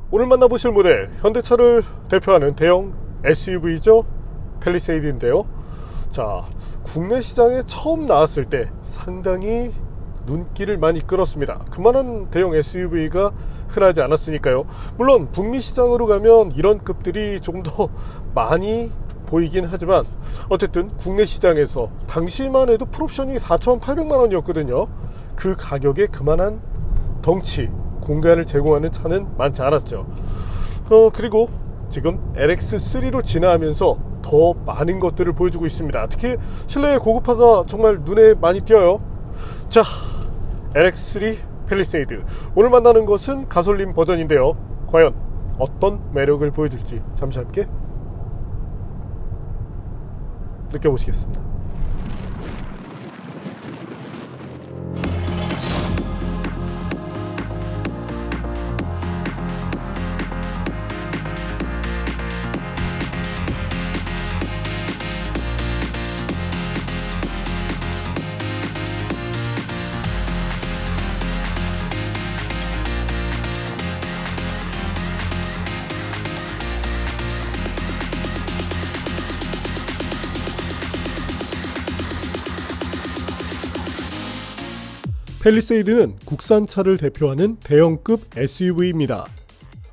오늘 만나보실 모델, 현대차를 대표하는 대형 SUV죠. 팰리세이드인데요. 자, 국내 시장에 처음 나왔을 때 상당히 눈길을 많이 끌었습니다. 그만한 대형 SUV가 흔하지 않았으니까요. 물론 북미 시장으로 가면 이런 급들이 조금 더 많이 보이긴 하지만 어쨌든 국내 시장에서 당시만 해도 풀옵션이 4,800만 원이었거든요. 그 가격에 그만한 덩치, 공간을 제공하는 차는 많지 않았죠. 그리고 지금 LX3로 진화하면서 더 많은 것들을 보여주고 있습니다. 특히 실내의 고급화가 정말 눈에 많이 띄어요. 자, LX3 팰리세이드, 오늘 만나는 것은 가솔린 버전인데요. 과연 어떤 매력을 보여줄지 잠시 함께 느껴보시겠습니다. 팰리세이드는 국산차를 대표하는 대형급 SUV입니다.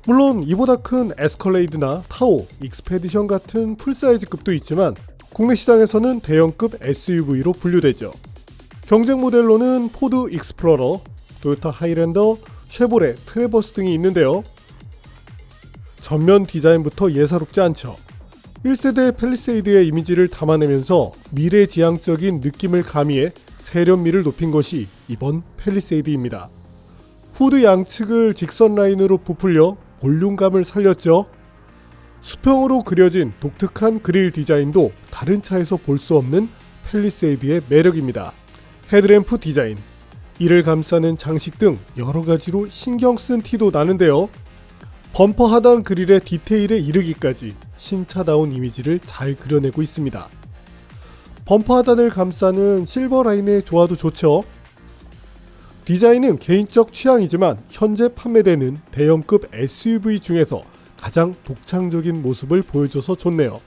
물론 이보다 큰 에스컬레이드나 타오, 익스페디션 같은 풀사이즈급도 있지만 국내 시장에서는 대형급 SUV로 분류되죠. 경쟁 모델로는 포드 익스플로러, 토요타 하이랜더, 쉐보레, 트래버스 등이 있는데요. 전면 디자인부터 예사롭지 않죠. 1세대 팰리세이드의 이미지를 담아내면서 미래지향적인 느낌을 가미해 세련미를 높인 것이 이번 팰리세이드입니다. 후드 양측을 직선 라인으로 부풀려 볼륨감을 살렸죠. 수평으로 그려진 독특한 그릴 디자인도 다른 차에서 볼 수 없는 팰리세이드의 매력입니다. 헤드램프 디자인, 이를 감싸는 장식 등 여러 가지로 신경 쓴 티도 나는데요. 범퍼 하단 그릴의 디테일에 이르기까지 신차다운 이미지를 잘 그려내고 있습니다. 범퍼 하단을 감싸는 실버 라인의 조화도 좋죠. 디자인은 개인적 취향이지만 현재 판매되는 대형급 SUV 중에서 가장 독창적인 모습을 보여줘서 좋네요.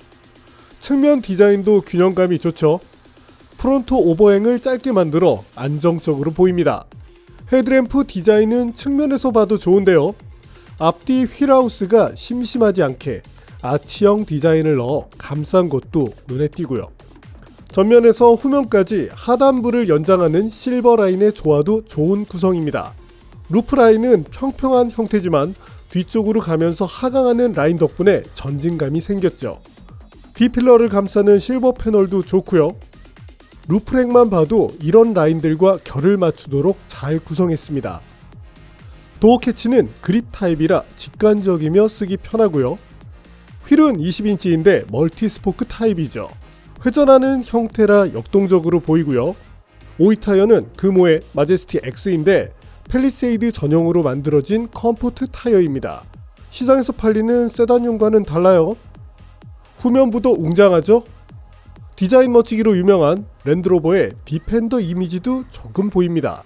측면 디자인도 균형감이 좋죠. 프론트 오버행을 짧게 만들어 안정적으로 보입니다. 헤드램프 디자인은 측면에서 봐도 좋은데요. 앞뒤 휠하우스가 심심하지 않게 아치형 디자인을 넣어 감싼 것도 눈에 띄고요. 전면에서 후면까지 하단부를 연장하는 실버 라인의 조화도 좋은 구성입니다. 루프 라인은 평평한 형태지만 뒤쪽으로 가면서 하강하는 라인 덕분에 전진감이 생겼죠. D필러를 감싸는 실버 패널도 좋고요. 루프랙만 봐도 이런 라인들과 결을 맞추도록 잘 구성했습니다. 도어 캐치는 그립 타입이라 직관적이며 쓰기 편하고요. 휠은 20인치인데 멀티스포크 타입이죠. 회전하는 형태라 역동적으로 보이고요. 오이 타이어는 금호의 마제스티 X인데 팰리세이드 전용으로 만들어진 컴포트 타이어입니다. 시장에서 팔리는 세단용과는 달라요. 후면부도 웅장하죠? 디자인 멋지기로 유명한 랜드로버의 디펜더 이미지도 조금 보입니다.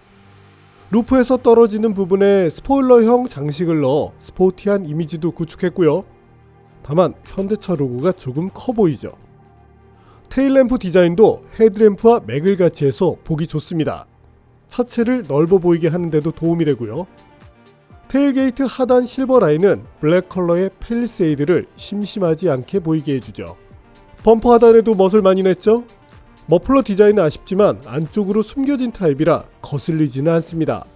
루프에서 떨어지는 부분에 스포일러형 장식을 넣어 스포티한 이미지도 구축했고요. 다만 현대차 로고가 조금 커 보이죠. 테일램프 디자인도 헤드램프와 맥을 같이 해서 보기 좋습니다. 차체를 넓어 보이게 하는데도 도움이 되고요. 테일게이트 하단 실버 라인은 블랙 컬러의 팰리세이드를 심심하지 않게 보이게 해주죠. 범퍼 하단에도 멋을 많이 냈죠? 머플러 디자인은 아쉽지만 안쪽으로 숨겨진 타입이라 거슬리지는 않습니다.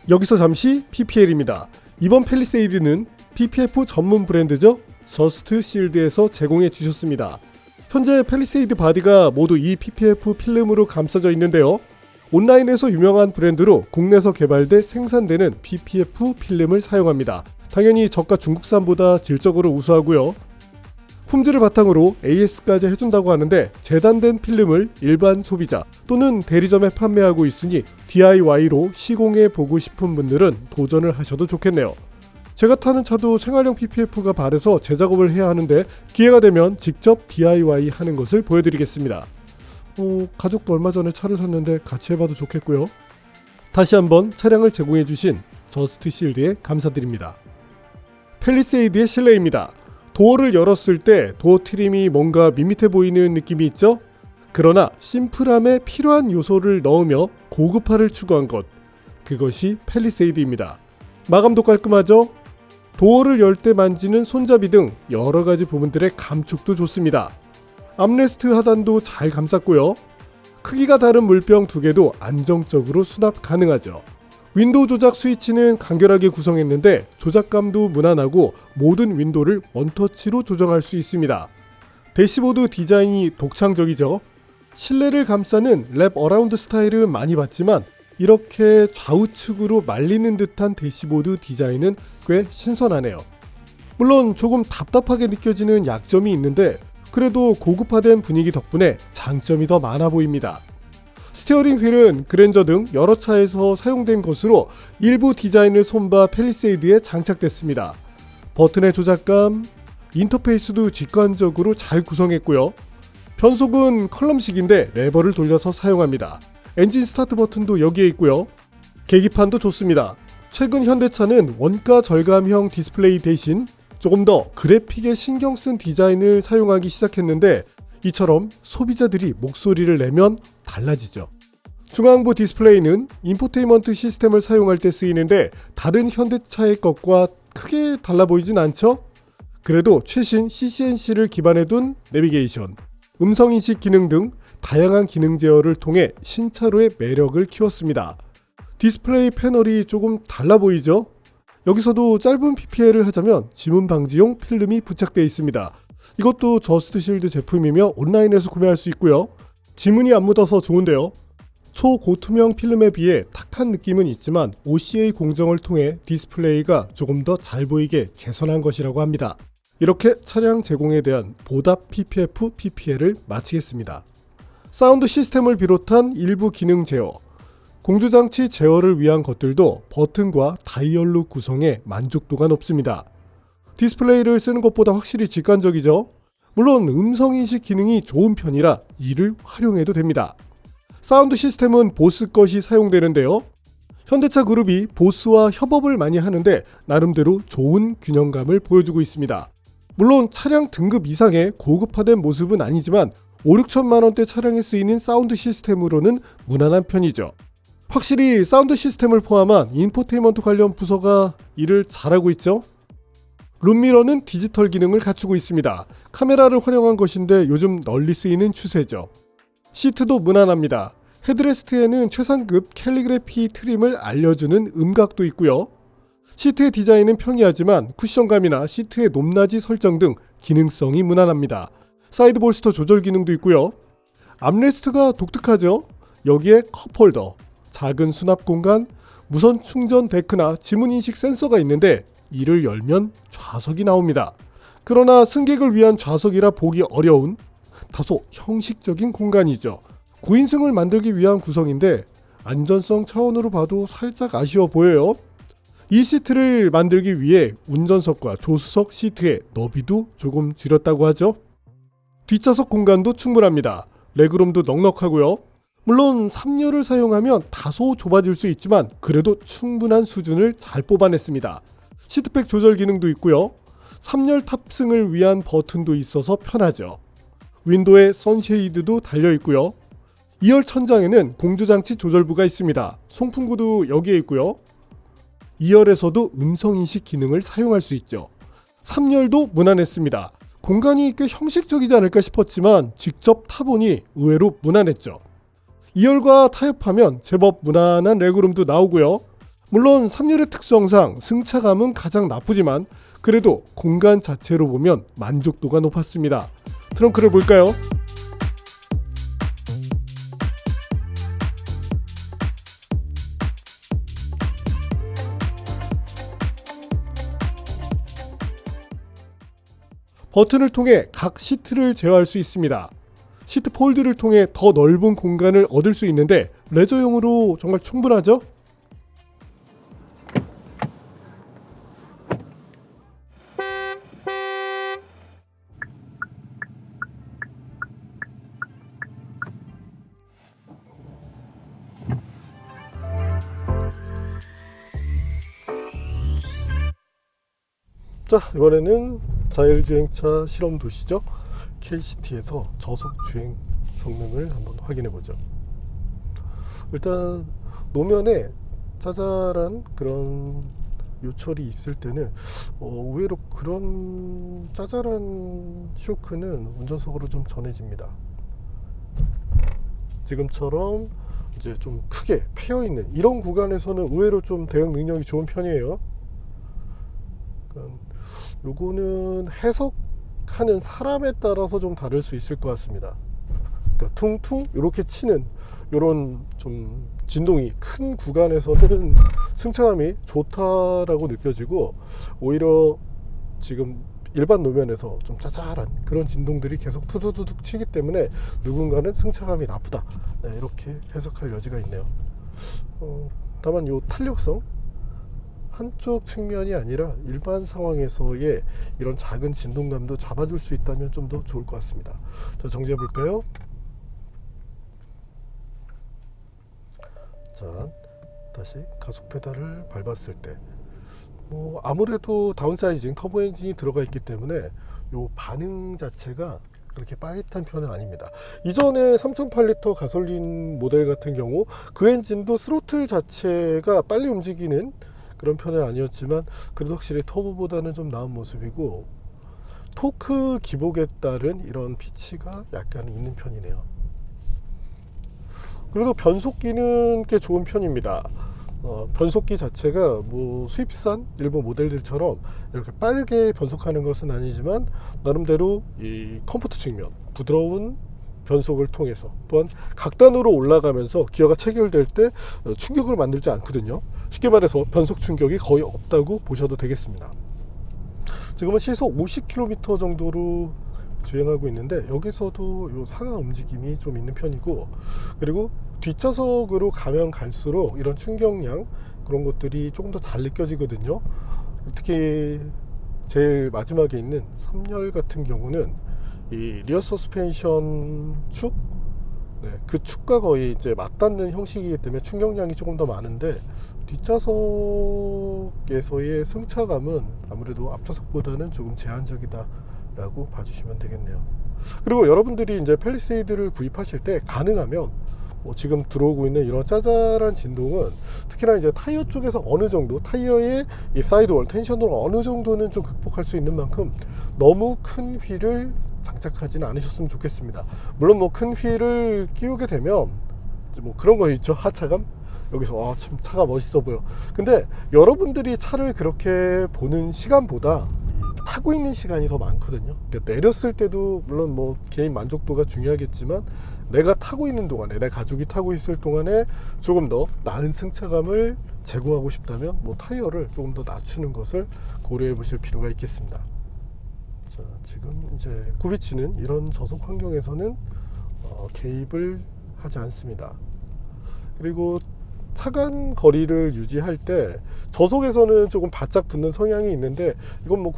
여기서 잠시 PPL입니다. 이번 팰리세이드는 PPF 전문 브랜드죠? 저스트 실드에서 제공해 주셨습니다. 현재 팰리세이드 바디가 모두 이 PPF 필름으로 감싸져 있는데요. 온라인에서 유명한 브랜드로 국내에서 개발돼 생산되는 PPF 필름을 사용합니다. 당연히 저가 중국산보다 질적으로 우수하고요. 품질을 바탕으로 AS까지 해준다고 하는데 재단된 필름을 일반 소비자 또는 대리점에 판매하고 있으니 DIY로 시공해 보고 싶은 분들은 도전을 하셔도 좋겠네요. 제가 타는 차도 생활용 PPF가 바래서 재작업을 해야 하는데 기회가 되면 직접 DIY 하는 것을 보여드리겠습니다. 가족도 얼마 전에 차를 샀는데 같이 해봐도 좋겠고요. 다시 한번 차량을 제공해주신 저스트 실드에 감사드립니다. 펠리세이드의 실내입니다. 도어를 열었을 때 도어 트림이 뭔가 밋밋해 보이는 느낌이 있죠? 그러나 심플함에 필요한 요소를 넣으며 고급화를 추구한 것, 그것이 펠리세이드입니다. 마감도 깔끔하죠? 도어를 열 때 만지는 손잡이 등 여러가지 부분들의 감촉도 좋습니다. 암레스트 하단도 잘 감쌌고요. 크기가 다른 물병 2개도 안정적으로 수납 가능하죠. 윈도우 조작 스위치는 간결하게 구성했는데 조작감도 무난하고 모든 윈도우를 원터치로 조정할 수 있습니다. 대시보드 디자인이 독창적이죠. 실내를 감싸는 랩 어라운드 스타일은 많이 봤지만 이렇게 좌우측으로 말리는 듯한 대시보드 디자인은 꽤 신선하네요. 물론 조금 답답하게 느껴지는 약점이 있는데 그래도 고급화된 분위기 덕분에 장점이 더 많아 보입니다. 스티어링 휠은 그랜저 등 여러 차에서 사용된 것으로 일부 디자인을 손봐 펠리세이드에 장착됐습니다. 버튼의 조작감, 인터페이스도 직관적으로 잘 구성했고요. 변속은 컬럼식인데 레버를 돌려서 사용합니다. 엔진 스타트 버튼도 여기에 있고요. 계기판도 좋습니다. 최근 현대차는 원가 절감형 디스플레이 대신 조금 더 그래픽에 신경 쓴 디자인을 사용하기 시작했는데 이처럼 소비자들이 목소리를 내면 달라지죠. 중앙부 디스플레이는 인포테인먼트 시스템을 사용할 때 쓰이는데 다른 현대차의 것과 크게 달라 보이진 않죠? 그래도 최신 CCNC를 기반에 둔 내비게이션, 음성인식 기능 등 다양한 기능 제어를 통해 신차로의 매력을 키웠습니다. 디스플레이 패널이 조금 달라 보이죠? 여기서도 짧은 PPL을 하자면 지문 방지용 필름이 부착되어 있습니다. 이것도 저스트실드 제품이며 온라인에서 구매할 수 있고요. 지문이 안 묻어서 좋은데요. 초고투명 필름에 비해 탁한 느낌은 있지만 OCA 공정을 통해 디스플레이가 조금 더 잘 보이게 개선한 것이라고 합니다. 이렇게 차량 제공에 대한 보답 PPF, PPL을 마치겠습니다. 사운드 시스템을 비롯한 일부 기능 제어, 공조장치 제어를 위한 것들도 버튼과 다이얼로 구성해 만족도가 높습니다. 디스플레이를 쓰는 것보다 확실히 직관적이죠. 물론 음성인식 기능이 좋은 편이라 이를 활용해도 됩니다. 사운드 시스템은 보스 것이 사용되는데요. 현대차 그룹이 보스와 협업을 많이 하는데 나름대로 좋은 균형감을 보여주고 있습니다. 물론 차량 등급 이상의 고급화된 모습은 아니지만 5-6천만 원대 차량에 쓰이는 사운드 시스템으로는 무난한 편이죠. 확실히 사운드 시스템을 포함한 인포테인먼트 관련 부서가 일을 잘하고 있죠. 룸미러는 디지털 기능을 갖추고 있습니다. 카메라를 활용한 것인데 요즘 널리 쓰이는 추세죠. 시트도 무난합니다. 헤드레스트에는 최상급 캘리그래피 트림을 알려주는 음각도 있고요. 시트의 디자인은 평이하지만 쿠션감이나 시트의 높낮이 설정 등 기능성이 무난합니다. 사이드 볼스터 조절 기능도 있고요. 암레스트가 독특하죠. 여기에 컵홀더, 작은 수납 공간, 무선 충전 데크나 지문 인식 센서가 있는데 이를 열면 좌석이 나옵니다. 그러나 승객을 위한 좌석이라 보기 어려운 다소 형식적인 공간이죠. 9인승을 만들기 위한 구성인데 안전성 차원으로 봐도 살짝 아쉬워 보여요. 이 시트를 만들기 위해 운전석과 조수석 시트의 너비도 조금 줄였다고 하죠. 뒷좌석 공간도 충분합니다. 레그룸도 넉넉하고요. 물론 3열을 사용하면 다소 좁아질 수 있지만 그래도 충분한 수준을 잘 뽑아냈습니다. 시트백 조절 기능도 있고요. 3열 탑승을 위한 버튼도 있어서 편하죠. 윈도에 선쉐이드도 달려있고요. 2열 천장에는 공조장치 조절부가 있습니다. 송풍구도 여기에 있고요. 2열에서도 음성인식 기능을 사용할 수 있죠. 3열도 무난했습니다. 공간이 꽤 형식적이지 않을까 싶었지만 직접 타보니 의외로 무난했죠. 2열과 타협하면 제법 무난한 레그룸도 나오고요. 물론 3열의 특성상 승차감은 가장 나쁘지만 그래도 공간 자체로 보면 만족도가 높았습니다. 트렁크를 볼까요? 버튼을 통해 각 시트를 제어할 수 있습니다. 시트 폴드를 통해 더 넓은 공간을 얻을 수 있는데 레저용으로 정말 충분하죠? 자, 이번에는 자율주행차 실험 도시죠. KCT에서 저속 주행 성능을 한번 확인해 보죠. 일단 노면에 짜잘한 그런 요철이 있을 때는 의외로 그런 짜잘한 쇼크는 운전석으로 좀 전해집니다. 지금처럼 이제 좀 크게 패여 있는 이런 구간에서는 의외로 좀 대응 능력이 좋은 편이에요. 그러니까 요거는 해석하는 사람에 따라서 좀 다를 수 있을 것 같습니다. 그러니까 퉁퉁 이렇게 치는 이런 좀 진동이 큰 구간에서는 승차감이 좋다라고 느껴지고, 오히려 지금 일반 노면에서 좀 짜잘한 그런 진동들이 계속 투두두둑 치기 때문에 누군가는 승차감이 나쁘다, 네, 이렇게 해석할 여지가 있네요. 다만 이 탄력성, 한쪽 측면이 아니라 일반 상황에서의 이런 작은 진동감도 잡아줄 수 있다면 좀 더 좋을 것 같습니다. 자, 정지해 볼까요? 자, 다시 가속 페달을 밟았을 때 아무래도 다운사이징 터보 엔진이 들어가 있기 때문에 요 반응 자체가 그렇게 빠릿한 편은 아닙니다. 이전에 3.8L 가솔린 모델 같은 경우 그 엔진도 스로틀 자체가 빨리 움직이는 그런 편은 아니었지만 그래도 확실히 터보보다는 좀 나은 모습이고, 토크 기복에 따른 이런 피치가 약간 있는 편이네요. 그래도 변속기는 꽤 좋은 편입니다. 변속기 자체가 수입산 일본 모델들처럼 이렇게 빠르게 변속하는 것은 아니지만 나름대로 이 컴포트 측면, 부드러운 변속을 통해서, 또한 각단으로 올라가면서 기어가 체결될 때 충격을 만들지 않거든요. 쉽게 말해서 변속 충격이 거의 없다고 보셔도 되겠습니다. 지금은 시속 50km 정도로 주행하고 있는데 여기서도 요 상하 움직임이 좀 있는 편이고, 그리고 뒷좌석으로 가면 갈수록 이런 충격량 그런 것들이 조금 더 잘 느껴지거든요. 특히 제일 마지막에 있는 3열 같은 경우는 이 리어 서스펜션 축, 네, 그 축과 거의 이제 맞닿는 형식이기 때문에 충격량이 조금 더 많은데, 뒷좌석에서의 승차감은 아무래도 앞좌석보다는 조금 제한적이다 라고 봐주시면 되겠네요. 그리고 여러분들이 이제 팰리세이드를 구입하실 때 가능하면 지금 들어오고 있는 이런 짜잘한 진동은 특히나 이제 타이어 쪽에서 어느 정도, 타이어의 이 사이드월 텐션으로 어느 정도는 좀 극복할 수 있는 만큼 너무 큰 휠을 장착하지는 않으셨으면 좋겠습니다. 물론 큰 휠을 끼우게 되면 그런 거 있죠. 하차감? 여기서 참 차가 멋있어 보여. 근데 여러분들이 차를 그렇게 보는 시간보다 타고 있는 시간이 더 많거든요. 그러니까 내렸을 때도 물론 개인 만족도가 중요하겠지만, 내가 타고 있는 동안에, 내 가족이 타고 있을 동안에 조금 더 나은 승차감을 제공하고 싶다면 타이어를 조금 더 낮추는 것을 고려해 보실 필요가 있겠습니다. 자, 지금 이제 구비치는 이런 저속 환경에서는 개입을 하지 않습니다. 그리고 차간 거리를 유지할 때 저속에서는 조금 바짝 붙는 성향이 있는데, 이건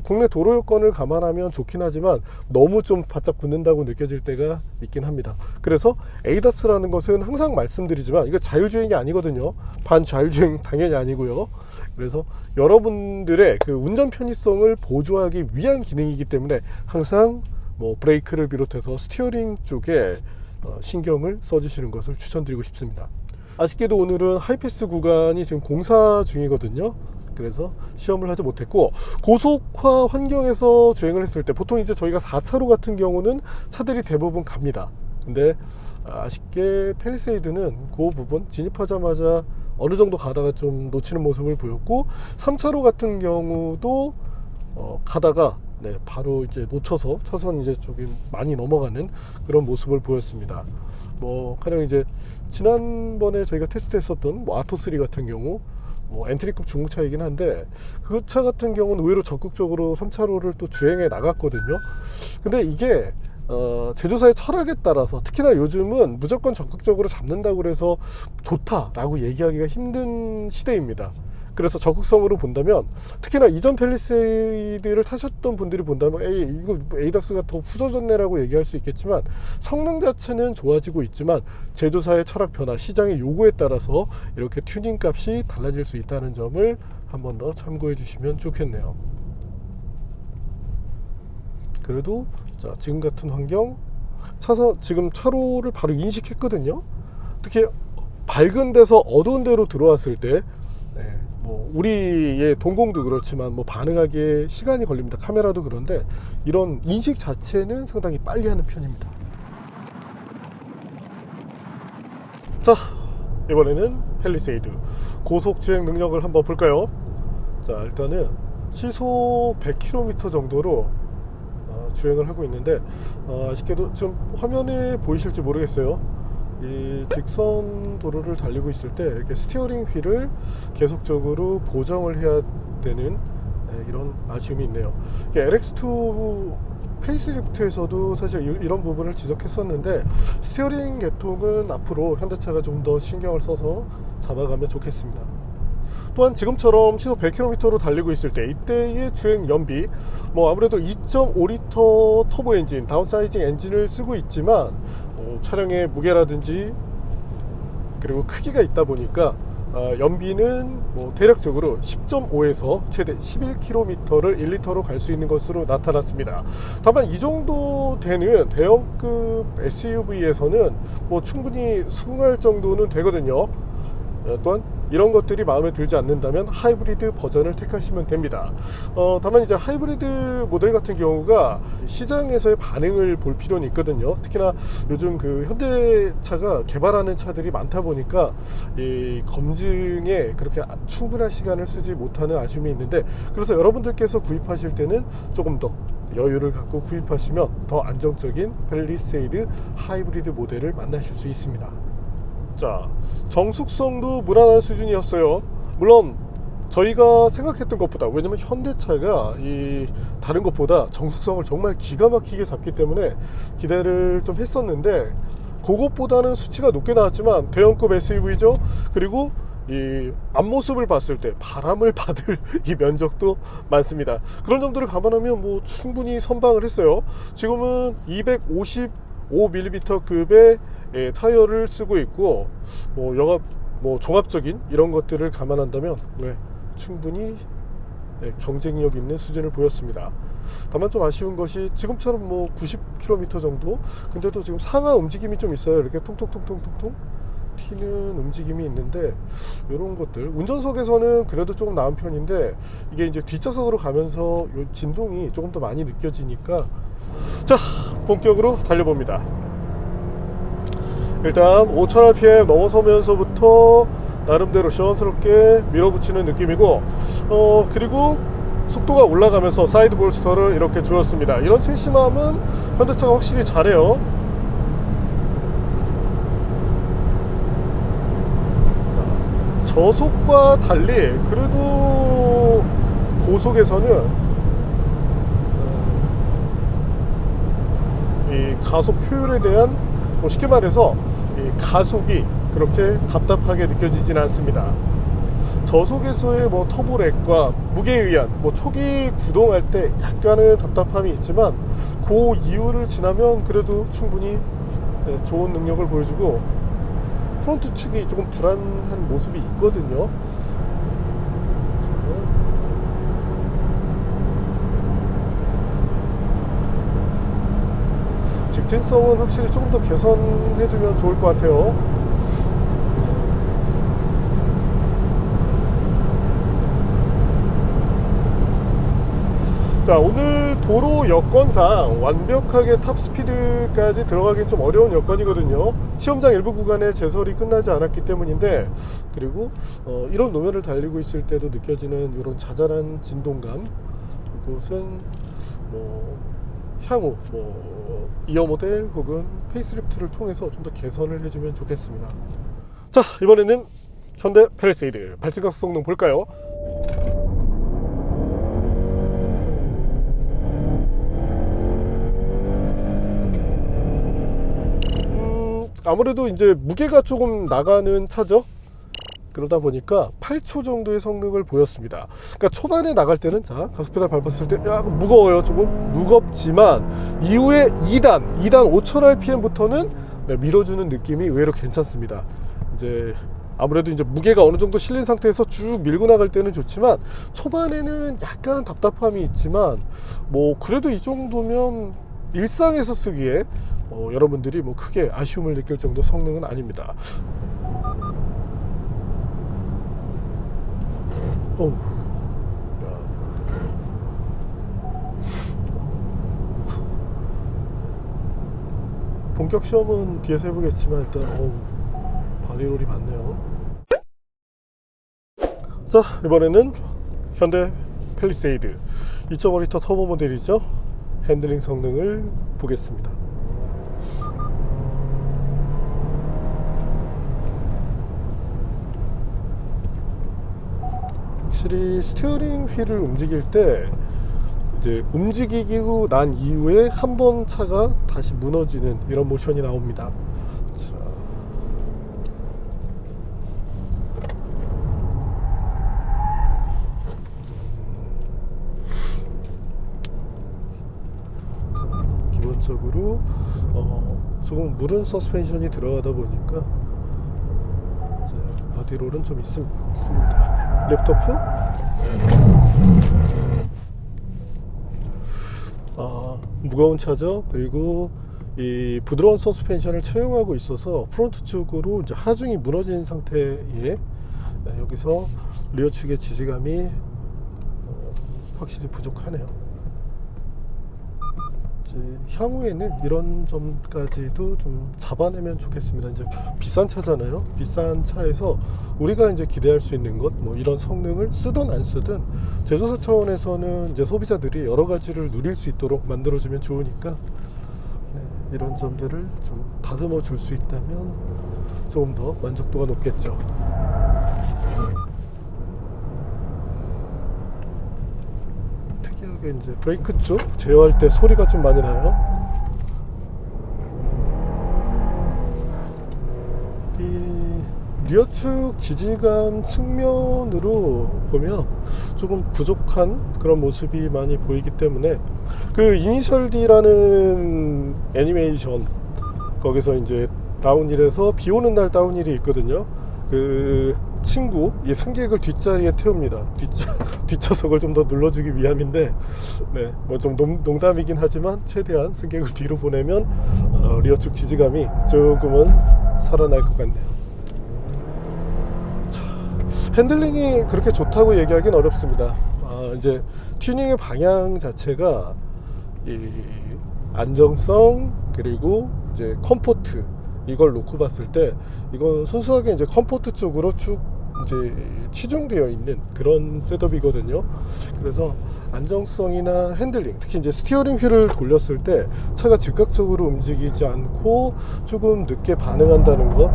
국내 도로 여건을 감안하면 좋긴 하지만 너무 좀 바짝 붙는다고 느껴질 때가 있긴 합니다. 그래서 에이다스라는 것은 항상 말씀드리지만 이거 자율주행이 아니거든요. 반자율주행 당연히 아니고요. 그래서 여러분들의 그 운전 편의성을 보조하기 위한 기능이기 때문에 항상 브레이크를 비롯해서 스티어링 쪽에 신경을 써주시는 것을 추천드리고 싶습니다. 아쉽게도 오늘은 하이패스 구간이 지금 공사 중이거든요. 그래서 시험을 하지 못했고, 고속화 환경에서 주행을 했을 때 보통 이제 저희가 4차로 같은 경우는 차들이 대부분 갑니다. 근데 아쉽게 팰리세이드는 그 부분 진입하자마자 어느 정도 가다가 좀 놓치는 모습을 보였고, 3차로 같은 경우도 가다가 바로 이제 놓쳐서 차선 이제 조금 많이 넘어가는 그런 모습을 보였습니다. 가령 이제 지난번에 저희가 테스트했었던 아토3 같은 경우 엔트리급 중고차이긴 한데, 그 차 같은 경우는 의외로 적극적으로 3차로를 또 주행해 나갔거든요. 근데 이게 제조사의 철학에 따라서, 특히나 요즘은 무조건 적극적으로 잡는다고 해서 좋다라고 얘기하기가 힘든 시대입니다. 그래서 적극성으로 본다면, 특히나 이전 팰리세이드를 타셨던 분들이 본다면 이거 에이다스가 더 후져졌네라고 얘기할 수 있겠지만, 성능 자체는 좋아지고 있지만 제조사의 철학 변화, 시장의 요구에 따라서 이렇게 튜닝 값이 달라질 수 있다는 점을 한 번 더 참고해 주시면 좋겠네요. 그래도 자, 지금 같은 환경 차선 지금 차로를 바로 인식했거든요. 특히 밝은 데서 어두운 데로 들어왔을 때 뭐 우리의 동공도 그렇지만 뭐 반응하기에 시간이 걸립니다. 카메라도 그런데 이런 인식 자체는 상당히 빨리 하는 편입니다. 자, 이번에는 팰리세이드 고속 주행 능력을 한번 볼까요? 자, 일단은 시속 100km 정도로 주행을 하고 있는데 아쉽게도 좀 화면에 보이실지 모르겠어요. 이 직선 도로를 달리고 있을 때 이렇게 스티어링 휠을 계속적으로 보정을 해야 되는 이런 아쉬움이 있네요. LX2 페이스리프트에서도 사실 이런 부분을 지적했었는데 스티어링 계통은 앞으로 현대차가 좀 더 신경을 써서 잡아가면 좋겠습니다. 또한 지금처럼 시속 100km로 달리고 있을 때 이때의 주행 연비 뭐 아무래도 2.5L 터보 엔진 다운사이징 엔진을 쓰고 있지만 차량의 무게라든지 그리고 크기가 있다 보니까 연비는 뭐 대략적으로 10.5에서 최대 11km를 1리터로 갈 수 있는 것으로 나타났습니다. 다만 이 정도 되는 대형급 SUV에서는 뭐 충분히 수긍할 정도는 되거든요. 또한 이런 것들이 마음에 들지 않는다면 하이브리드 버전을 택하시면 됩니다. 다만 이제 하이브리드 모델 같은 경우가 시장에서의 반응을 볼 필요는 있거든요. 특히나 요즘 그 현대차가 개발하는 차들이 많다 보니까 이 검증에 그렇게 충분한 시간을 쓰지 못하는 아쉬움이 있는데, 그래서 여러분들께서 구입하실 때는 조금 더 여유를 갖고 구입하시면 더 안정적인 팰리세이드 하이브리드 모델을 만나실 수 있습니다. 자, 정숙성도 무난한 수준이었어요. 물론 저희가 생각했던 것보다, 왜냐면 현대차가 이 다른 것보다 정숙성을 정말 기가 막히게 잡기 때문에 기대를 좀 했었는데 그것보다는 수치가 높게 나왔지만 대형급 SUV죠. 그리고 이 앞모습을 봤을 때 바람을 받을 이 면적도 많습니다. 그런 점들을 감안하면 뭐 충분히 선방을 했어요. 지금은 255mm급의 타이어를 쓰고 있고 뭐 종합적인 이런 것들을 감안한다면 충분히 경쟁력 있는 수준을 보였습니다. 다만 좀 아쉬운 것이 지금처럼 뭐 90km 정도, 근데도 지금 상하 움직임이 좀 있어요. 이렇게 통통통통통통 튀는 움직임이 있는데, 이런 것들 운전석에서는 그래도 조금 나은 편인데 이게 이제 뒷좌석으로 가면서 요 진동이 조금 더 많이 느껴지니까. 자, 본격으로 달려봅니다. 일단 5000rpm 넘어서면서부터 나름대로 시원스럽게 밀어붙이는 느낌이고, 그리고 속도가 올라가면서 사이드 볼스터를 이렇게 주었습니다. 이런 세심함은 현대차가 확실히 잘해요. 자, 저속과 달리 그래도 고속에서는 이 가속 효율에 대한, 쉽게 말해서 이 가속이 그렇게 답답하게 느껴지진 않습니다. 저속에서의 뭐 터보렉과 무게에 의한 초기 구동할 때 약간의 답답함이 있지만 그 이후를 지나면 그래도 충분히 좋은 능력을 보여주고, 프론트 축이 조금 불안한 모습이 있거든요. 직진성은 확실히 좀 더 개선해주면 좋을 것 같아요. 자, 오늘 도로 여건상 완벽하게 탑스피드까지 들어가긴 좀 어려운 여건이거든요. 시험장 일부 구간에 제설이 끝나지 않았기 때문인데, 그리고 이런 노면을 달리고 있을 때도 느껴지는 이런 자잘한 진동감, 이것은 향후 이어 모델 혹은 페이스리프트를 통해서 좀 더 개선을 해주면 좋겠습니다. 자, 이번에는 현대 팰리세이드 발진각 속성 볼까요? 아무래도 이제 무게가 조금 나가는 차죠. 그러다 보니까 8초 정도의 성능을 보였습니다. 그러니까 초반에 나갈 때는, 자, 가속 페달 밟았을 때 무거워요. 조금 무겁지만 이후에 2단 5000rpm부터는 밀어주는 느낌이 의외로 괜찮습니다. 이제 아무래도 이제 무게가 어느 정도 실린 상태에서 쭉 밀고 나갈 때는 좋지만 초반에는 약간 답답함이 있지만 뭐 그래도 이 정도면 일상에서 쓰기에 여러분들이 뭐 크게 아쉬움을 느낄 정도 성능은 아닙니다. 어우. 본격 시험은 뒤에서 해보겠지만 일단 바디롤이 많네요. 자, 이번에는 현대 팰리세이드 2.5L 터보 모델이죠. 핸들링 성능을 보겠습니다. 확실히 스티어링 휠을 움직일 때 이제 움직이고 난 이후에 한 번 차가 다시 무너지는 이런 모션이 나옵니다. 자, 기본적으로 조금 무른 서스펜션이 들어가다 보니까 바디롤은 좀 있습니다. 랩터프 무거운 차죠. 그리고 이 부드러운 서스펜션을 채용하고 있어서 프론트 쪽으로 이제 하중이 무너진 상태에 여기서 리어 축의 지지감이 확실히 부족하네요. 이제 향후에는 이런 점까지도 좀 잡아내면 좋겠습니다. 이제 비싼 차잖아요. 비싼 차에서 우리가 이제 기대할 수 있는 것, 뭐 이런 성능을 쓰든 안 쓰든 제조사 차원에서는 이제 소비자들이 여러 가지를 누릴 수 있도록 만들어주면 좋으니까 이런 점들을 좀 다듬어 줄 수 있다면 조금 더 만족도가 높겠죠. 특이하게 이제 브레이크 쪽 제어할 때 소리가 좀 많이 나요. 이 리어축 지지감 측면으로 보면 조금 부족한 그런 모습이 많이 보이기 때문에 그 이니셜 D라는 애니메이션 거기서 이제 다운힐에서 비 오는 날 다운힐이 있거든요. 그 친구 이 승객을 뒷자리에 태웁니다. 뒷좌석을 좀 더 눌러주기 위함인데 뭐 좀 농담이긴 하지만 최대한 승객을 뒤로 보내면 리어축 지지감이 조금은 살아날 것 같네요. 핸들링이 그렇게 좋다고 얘기하기는 어렵습니다. 이제 튜닝의 방향 자체가 이 안정성 그리고 이제 컴포트 이걸 놓고 봤을 때 이건 순수하게 이제 컴포트 쪽으로 쭉 이제 치중되어 있는 그런 셋업이거든요. 그래서 안정성이나 핸들링, 특히 이제 스티어링 휠을 돌렸을 때 차가 즉각적으로 움직이지 않고 조금 늦게 반응한다는 것,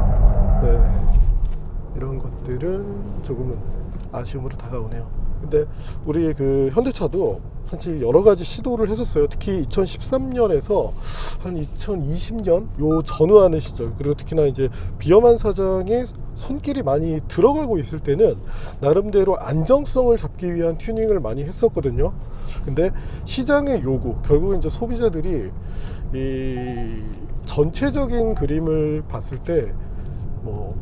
이런 것들은 조금은 아쉬움으로 다가오네요. 근데 우리 그 현대차도 사실 여러 가지 시도를 했었어요. 특히 2013년에서 한 2020년 요 전후하는 시절, 그리고 특히나 이제 비엄한 사장에 손길이 많이 들어가고 있을 때는 나름대로 안정성을 잡기 위한 튜닝을 많이 했었거든요. 근데 시장의 요구, 결국은 이제 소비자들이 이 전체적인 그림을 봤을 때 뭐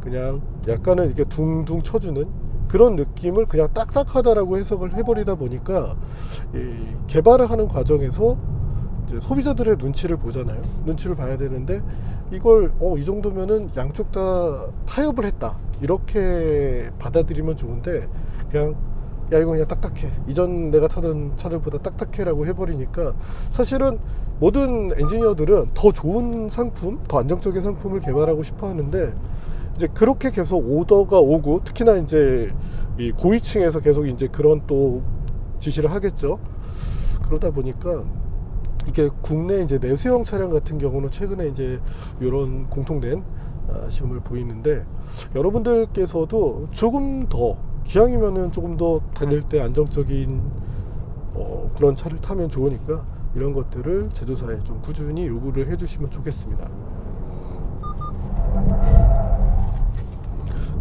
그냥 약간은 이렇게 둥둥 쳐주는 그런 느낌을 그냥 딱딱하다라고 해석을 해버리다 보니까 이 개발을 하는 과정에서 이제 소비자들의 눈치를 보잖아요. 눈치를 봐야 되는데 이걸 이 정도면은 양쪽 다 타협을 했다 이렇게 받아들이면 좋은데 그냥 야 이거 그냥 딱딱해, 이전 내가 타던 차들보다 딱딱해라고 해버리니까 사실은 모든 엔지니어들은 더 좋은 상품, 더 안정적인 상품을 개발하고 싶어 하는데 이제 그렇게 계속 오더가 오고, 특히나 이제 이 고위층에서 계속 이제 그런 또 지시를 하겠죠. 그러다 보니까 이게 국내 이제 내수형 차량 같은 경우는 최근에 이제 이런 공통된 시험을 보이는데, 여러분들께서도 조금 더 기왕이면은 조금 더 달릴 때 안정적인 그런 차를 타면 좋으니까 이런 것들을 제조사에 좀 꾸준히 요구를 해주시면 좋겠습니다.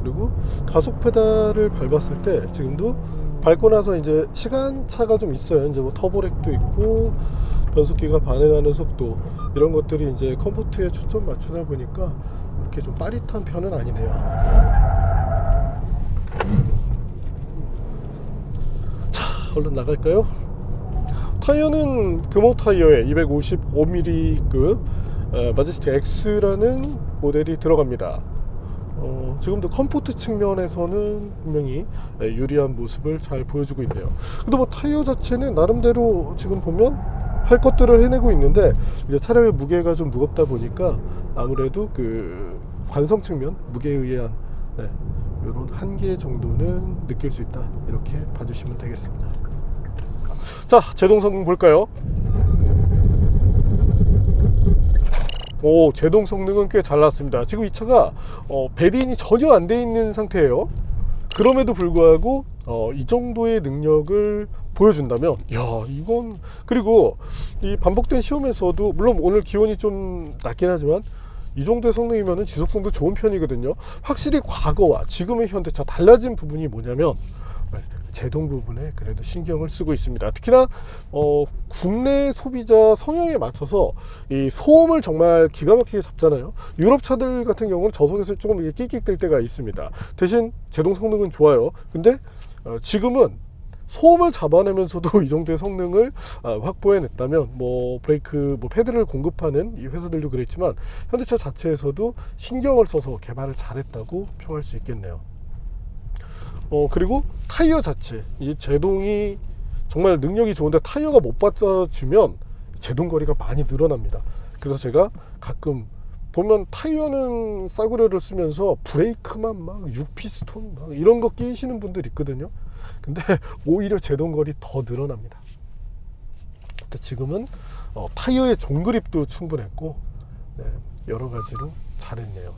그리고 가속 페달을 밟았을 때 지금도 밟고 나서 이제 시간차가 좀 있어요. 이제 뭐 터보렉도 있고 변속기가 반응하는 속도, 이런 것들이 이제 컴포트에 초점 맞추다 보니까 이렇게 좀 빠릿한 편은 아니네요. 얼른 나갈까요? 타이어는 금호 타이어에 255mm급 마제스틱 X라는 모델이 들어갑니다. 지금도 컴포트 측면에서는 분명히 유리한 모습을 잘 보여주고 있네요. 근데 뭐 타이어 자체는 나름대로 지금 보면 할 것들을 해내고 있는데, 이제 차량의 무게가 좀 무겁다 보니까 아무래도 그 관성 측면, 무게에 의한 이런 한계 정도는 느낄 수 있다, 이렇게 봐주시면 되겠습니다. 자, 제동 성능 볼까요? 오, 제동 성능은 꽤 잘 나왔습니다. 지금 이 차가 배린이 전혀 안 돼 있는 상태예요. 그럼에도 불구하고 이 정도의 능력을 보여준다면, 야, 이건, 그리고 이 반복된 시험에서도 물론 오늘 기온이 좀 낮긴 하지만 이 정도의 성능이면 지속성도 좋은 편이거든요. 확실히 과거와 지금의 현대차 달라진 부분이 뭐냐면 제동 부분에 그래도 신경을 쓰고 있습니다. 특히나 국내 소비자 성향에 맞춰서 이 소음을 정말 기가 막히게 잡잖아요. 유럽 차들 같은 경우는 저속에서 조금 이게 끽끽 될 때가 있습니다. 대신 제동 성능은 좋아요. 근데 지금은 소음을 잡아내면서도 이 정도의 성능을 확보해냈다면, 뭐 브레이크, 뭐 패드를 공급하는 이 회사들도 그랬지만 현대차 자체에서도 신경을 써서 개발을 잘했다고 평할 수 있겠네요. 그리고 타이어 자체, 이 제동이 정말 능력이 좋은데 타이어가 못 받쳐주면 제동 거리가 많이 늘어납니다. 그래서 제가 가끔 보면 타이어는 싸구려를 쓰면서 브레이크만 막 6피스톤 막 이런 거 끼시는 분들 있거든요. 근데 오히려 제동 거리 더 늘어납니다. 근데 지금은 타이어의 종그립도 충분했고, 여러 가지로 잘했네요.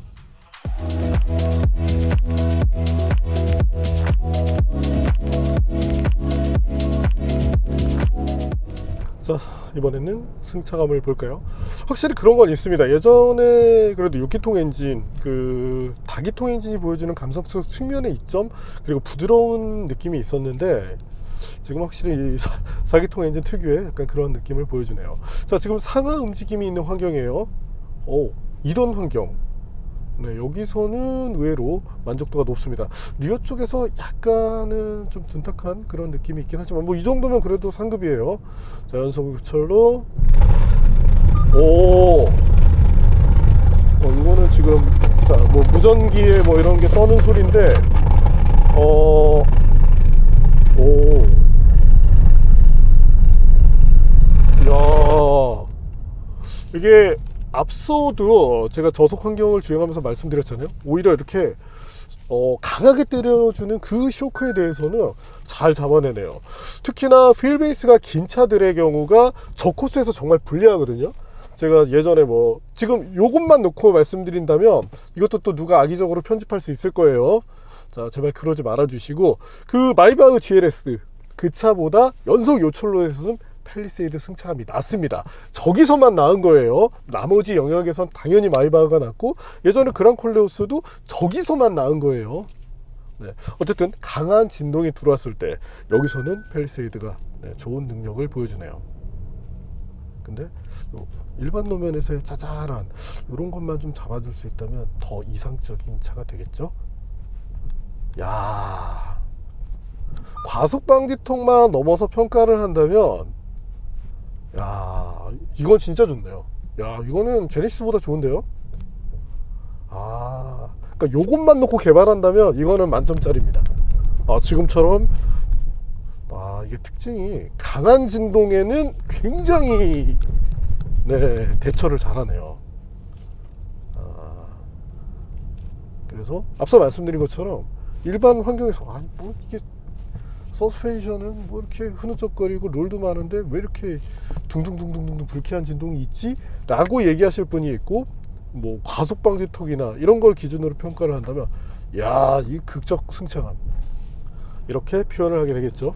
자, 이번에는 승차감을 볼까요? 확실히 그런 건 있습니다. 예전에 그래도 6기통 엔진, 그 다기통 엔진이 보여주는 감성적 측면의 이점, 그리고 부드러운 느낌이 있었는데 지금 확실히 4기통 엔진 특유의 약간 그런 느낌을 보여주네요. 자, 지금 상하 움직임이 있는 환경이에요. 이런 환경, 여기서는 의외로 만족도가 높습니다. 리어 쪽에서 약간은 좀 둔탁한 그런 느낌이 있긴 하지만 뭐 이 정도면 그래도 상급이에요. 자, 연속 유철로 이거는 지금 자, 뭐 무전기에 뭐 이런 게 떠는 소리인데 야, 이게 앞서도 제가 저속 환경을 주행하면서 말씀드렸잖아요. 오히려 이렇게 강하게 때려주는 그 쇼크에 대해서는 잘 잡아내네요. 특히나 휠베이스가 긴 차들의 경우가 저 코스에서 정말 불리하거든요. 제가 예전에 뭐 지금 요것만 놓고 말씀드린다면 이것도 또 누가 악의적으로 편집할 수 있을 거예요. 자, 제발 그러지 말아 주시고, 그 마이바흐 GLS 그 차보다 연속 요철로에서는 팰리세이드 승차감이 낮습니다. 저기서만 나은 거예요. 나머지 영역에선 당연히 마이바흐가 낮고, 예전에 그랑콜레오스도 저기서만 나은 거예요. 어쨌든 강한 진동이 들어왔을 때 여기서는 팰리세이드가 좋은 능력을 보여주네요. 근데 일반 노면에서의 짜잘한 이런 것만 좀 잡아줄 수 있다면 더 이상적인 차가 되겠죠. 야, 과속 방지턱만 넘어서 평가를 한다면, 야, 이건 진짜 좋네요. 야, 이거는 제네시스보다 좋은데요. 그러니까 요것만 놓고 개발한다면 이거는 만점짜리입니다. 지금처럼 이게 특징이 강한 진동에는 굉장히 대처를 잘하네요. 그래서 앞서 말씀드린 것처럼 일반 환경에서 뭐 이게 서스펜션은 뭐 이렇게 흐느적거리고 롤도 많은데 왜 이렇게 둥둥둥둥둥 불쾌한 진동이 있지? 라고 얘기하실 분이 있고, 뭐 과속방지턱이나 이런 걸 기준으로 평가를 한다면, 야, 이 극적 승차감, 이렇게 표현을 하게 되겠죠.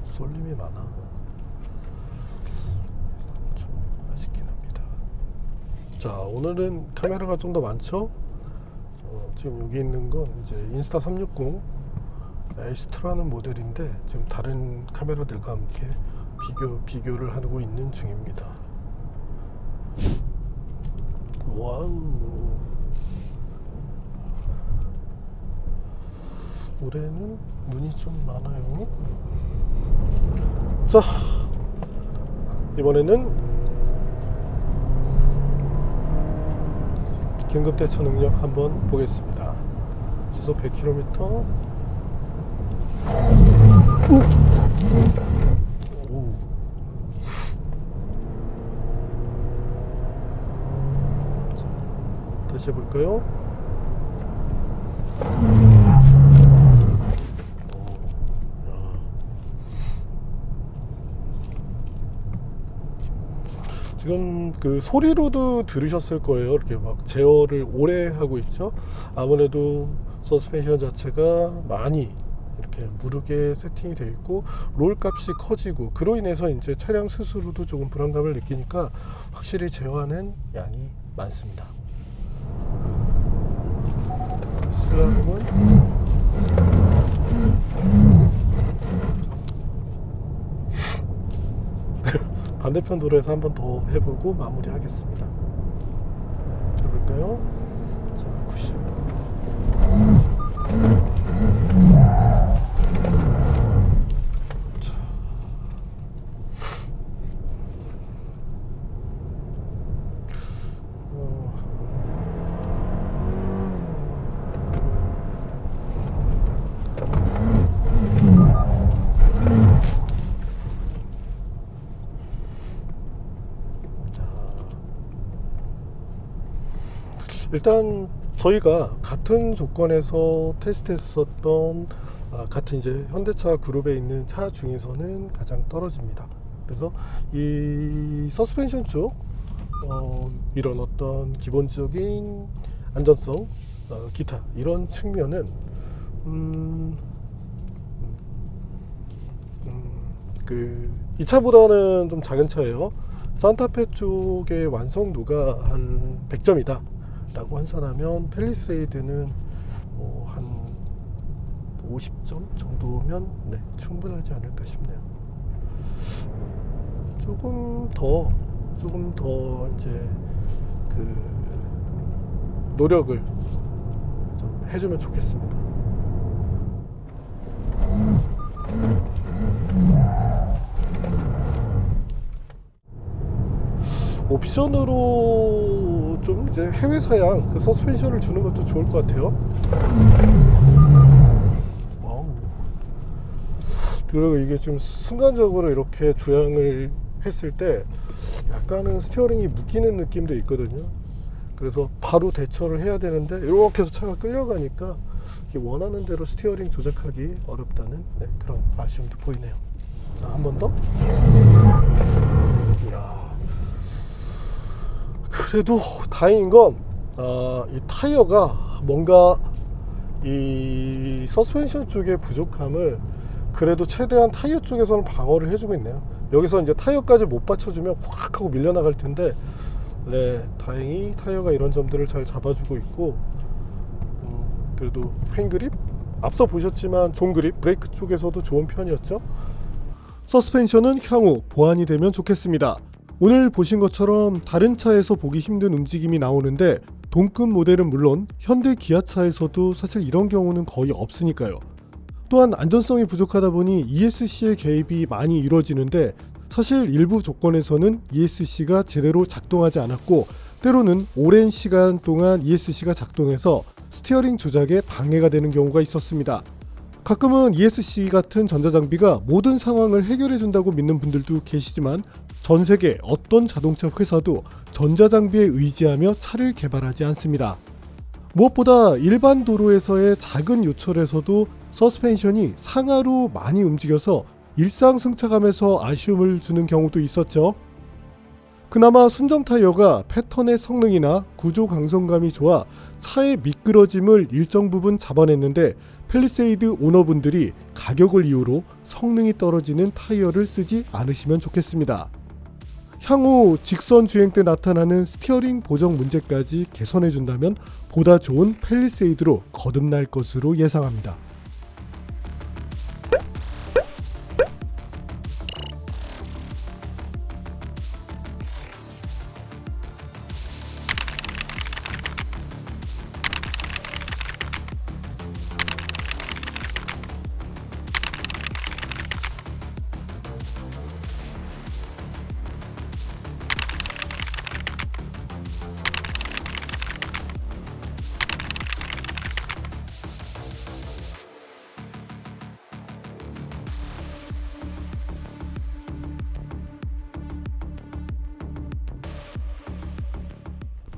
쏠림이 많아. 좀 아쉽긴 합니다. 자, 오늘은 카메라가 좀 더 많죠. 지금 여기 있는 건 이제 인스타 360 에이스2라는 모델인데 지금 다른 카메라들과 함께 비교를 하고 있는 중입니다. 와우. 올해는 눈이 좀 많아요. 자, 이번에는 긴급 대처 능력 한번 보겠습니다. 시속 100km. 오. 자, 다시 해볼까요? 지금 그 소리로도 들으셨을 거예요. 이렇게 막 제어를 오래 하고 있죠. 아무래도 서스펜션 자체가 많이 이렇게 무르게 세팅이 되어 있고 롤 값이 커지고 그로 인해서 이제 차량 스스로도 조금 불안감을 느끼니까 확실히 제어하는 양이 많습니다. 슬라임은 반대편 도로에서 한 번 더 해보고 마무리하겠습니다. 해볼까요? 자, 90. 자. 일단 저희가 같은 조건에서 테스트했었던 같은 이제 현대차 그룹에 있는 차 중에서는 가장 떨어집니다. 그래서 이 서스펜션 쪽 이런 어떤 기본적인 안전성, 기타 이런 측면은 이 차보다는 좀 작은 차예요. 산타페 쪽의 완성도가 한 100점이다 라고 환산하면 팰리세이드는 뭐 한 50점 정도면 네, 충분하지 않을까 싶네요. 조금 더 이제 그 노력을 좀 해주면 좋겠습니다. 옵션으로 좀 이제 해외 사양 그 서스펜션을 주는 것도 좋을 것 같아요. 와우. 그리고 이게 지금 순간적으로 이렇게 조향을 했을 때 약간은 스티어링이 묶이는 느낌도 있거든요. 그래서 바로 대처를 해야 되는데 이렇게 해서 차가 끌려가니까 원하는 대로 스티어링 조작하기 어렵다는 그런 아쉬움도 보이네요. 자, 한 번 더. 이야. 그래도 다행인 건 이 타이어가 뭔가 이 서스펜션 쪽의 부족함을 그래도 최대한 타이어 쪽에서는 방어를 해주고 있네요. 여기서 이제 타이어까지 못 받쳐주면 확 하고 밀려나갈 텐데 네, 다행히 타이어가 이런 점들을 잘 잡아주고 있고 그래도 횡그립? 앞서 보셨지만 종그립, 브레이크 쪽에서도 좋은 편이었죠. 서스펜션은 향후 보완이 되면 좋겠습니다. 오늘 보신 것처럼 다른 차에서 보기 힘든 움직임이 나오는데 동급 모델은 물론 현대 기아차에서도 사실 이런 경우는 거의 없으니까요. 또한 안전성이 부족하다 보니 ESC의 개입이 많이 이루어지는데 사실 일부 조건에서는 ESC가 제대로 작동하지 않았고 때로는 오랜 시간 동안 ESC가 작동해서 스티어링 조작에 방해가 되는 경우가 있었습니다. 가끔은 ESC 같은 전자장비가 모든 상황을 해결해준다고 믿는 분들도 계시지만 전 세계 어떤 자동차 회사도 전자장비에 의지하며 차를 개발하지 않습니다. 무엇보다 일반 도로에서의 작은 요철에서도 서스펜션이 상하로 많이 움직여서 일상 승차감에서 아쉬움을 주는 경우도 있었죠. 그나마 순정 타이어가 패턴의 성능이나 구조 강성감이 좋아 차의 미끄러짐을 일정 부분 잡아냈는데 팰리세이드 오너분들이 가격을 이유로 성능이 떨어지는 타이어를 쓰지 않으시면 좋겠습니다. 향후 직선 주행 때 나타나는 스티어링 보정 문제까지 개선해준다면 보다 좋은 팰리세이드로 거듭날 것으로 예상합니다.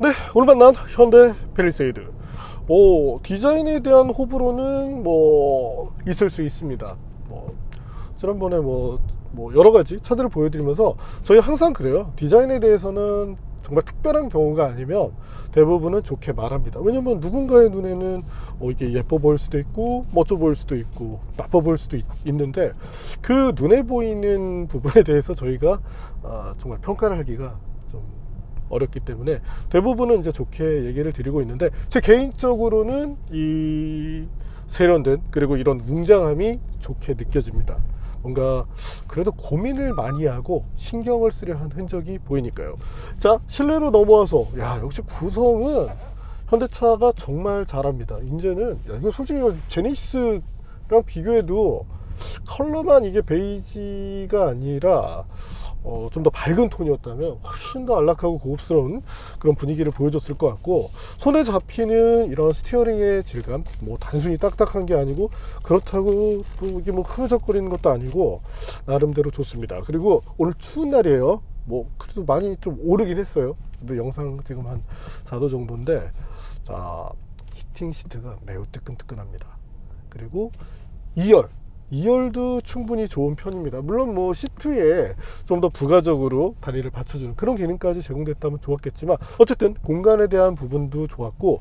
네, 오늘 만난 현대 팰리세이드. 디자인에 대한 호불호는 뭐 있을 수 있습니다. 지난번에 여러 가지 차들을 보여드리면서 저희 항상 그래요. 디자인에 대해서는 정말 특별한 경우가 아니면 대부분은 좋게 말합니다. 왜냐면 누군가의 눈에는 이게 예뻐 보일 수도 있고 멋져 보일 수도 있고 나빠 보일 수도 있는데 그 눈에 보이는 부분에 대해서 저희가 정말 평가를 하기가 좀 어렵기 때문에 대부분은 이제 좋게 얘기를 드리고 있는데, 제 개인적으로는 이 세련된 그리고 이런 웅장함이 좋게 느껴집니다. 뭔가 그래도 고민을 많이 하고 신경을 쓰려 한 흔적이 보이니까요. 자, 실내로 넘어와서 역시 구성은 현대차가 정말 잘합니다. 이제는 이거 솔직히 제네시스랑 비교해도 컬러만 이게 베이지가 아니라 좀 더 밝은 톤이었다면 훨씬 더 안락하고 고급스러운 그런 분위기를 보여줬을 것 같고, 손에 잡히는 이런 스티어링의 질감, 단순히 딱딱한 게 아니고 그렇다고 또 이게 흐느적거리는 것도 아니고 나름대로 좋습니다. 그리고 오늘 추운 날이에요. 그래도 많이 좀 오르긴 했어요. 근데 영상 지금 한 4도 정도인데, 자, 히팅 시트가 매우 뜨끈뜨끈합니다. 그리고 2열도 충분히 좋은 편입니다. 물론 시트에 좀 더 부가적으로 다리를 받쳐주는 그런 기능까지 제공됐다면 좋았겠지만, 어쨌든 공간에 대한 부분도 좋았고,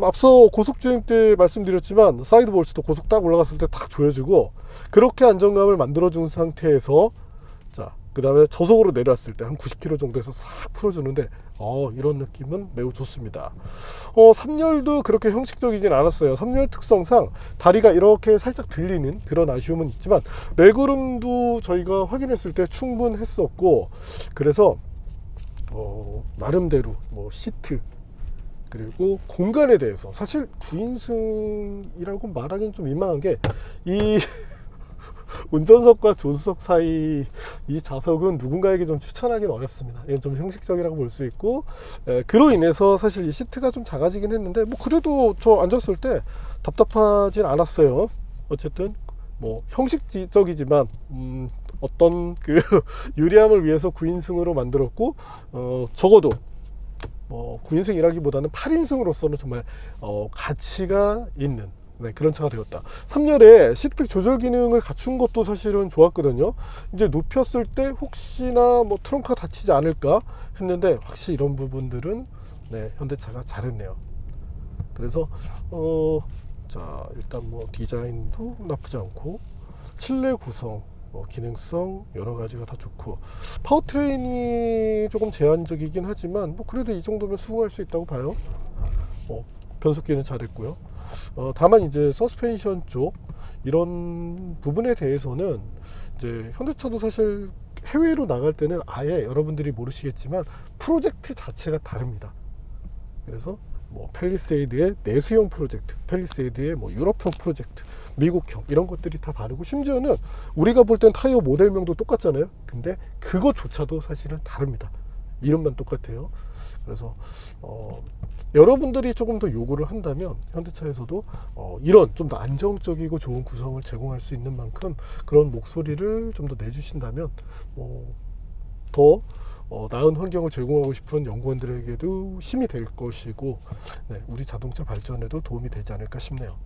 앞서 고속주행 때 말씀드렸지만 사이드 볼스도 고속 딱 올라갔을 때 딱 조여주고 그렇게 안정감을 만들어준 상태에서, 자, 그 다음에 저속으로 내려왔을 때 한 90km 정도에서 싹 풀어주는데 이런 느낌은 매우 좋습니다. 3열도 그렇게 형식적이진 않았어요. 3열 특성상 다리가 이렇게 살짝 들리는 그런 아쉬움은 있지만 레그룸도 저희가 확인했을 때 충분했었고, 그래서 나름대로 시트 그리고 공간에 대해서 사실 9인승이라고 말하기는 좀 민망한 게, 이 운전석과 조수석 사이 이 좌석은 누군가에게 좀 추천하기는 어렵습니다. 이건 좀 형식적이라고 볼 수 있고, 그로 인해서 사실 이 시트가 좀 작아지긴 했는데 그래도 저 앉았을 때 답답하진 않았어요. 어쨌든 형식적이지만 어떤 그 유리함을 위해서 9인승으로 만들었고, 적어도 9인승이라기보다는 8인승으로서는 정말 가치가 있는 그런 차가 되었다. 3열에 시트백 조절 기능을 갖춘 것도 사실은 좋았거든요. 이제 눕혔을 때 혹시나 트렁크가 다치지 않을까 했는데 확실히 이런 부분들은 현대차가 잘했네요. 그래서 자, 일단 디자인도 나쁘지 않고 실내 구성, 기능성 여러 가지가 다 좋고, 파워트레인이 조금 제한적이긴 하지만 그래도 이 정도면 수긍할 수 있다고 봐요. 변속기는 잘했고요. 다만 이제 서스펜션 쪽 이런 부분에 대해서는 이제 현대차도 사실 해외로 나갈 때는 아예 여러분들이 모르시겠지만 프로젝트 자체가 다릅니다. 그래서 팰리세이드의 내수형 프로젝트, 팰리세이드의 유럽형 프로젝트, 미국형 이런 것들이 다 다르고, 심지어는 우리가 볼 땐 타이어 모델명도 똑같잖아요. 근데 그것조차도 사실은 다릅니다. 이름만 똑같아요. 그래서 여러분들이 조금 더 요구를 한다면 현대차에서도 이런 좀 더 안정적이고 좋은 구성을 제공할 수 있는 만큼 그런 목소리를 좀 더 내주신다면 더 나은 환경을 제공하고 싶은 연구원들에게도 힘이 될 것이고, 우리 자동차 발전에도 도움이 되지 않을까 싶네요.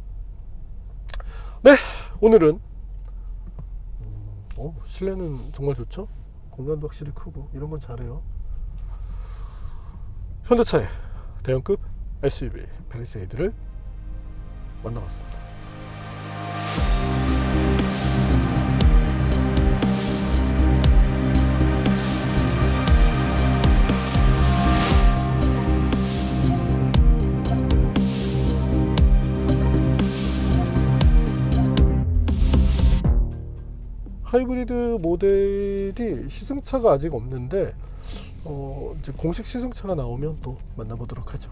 네, 오늘은 실내는 정말 좋죠. 공간도 확실히 크고 이런 건 잘해요. 현대차의 대형급 SUV 팰리세이드를 만나봤습니다. 하이브리드 모델이 시승차가 아직 없는데 이제 공식 시승차가 나오면 또 만나보도록 하죠.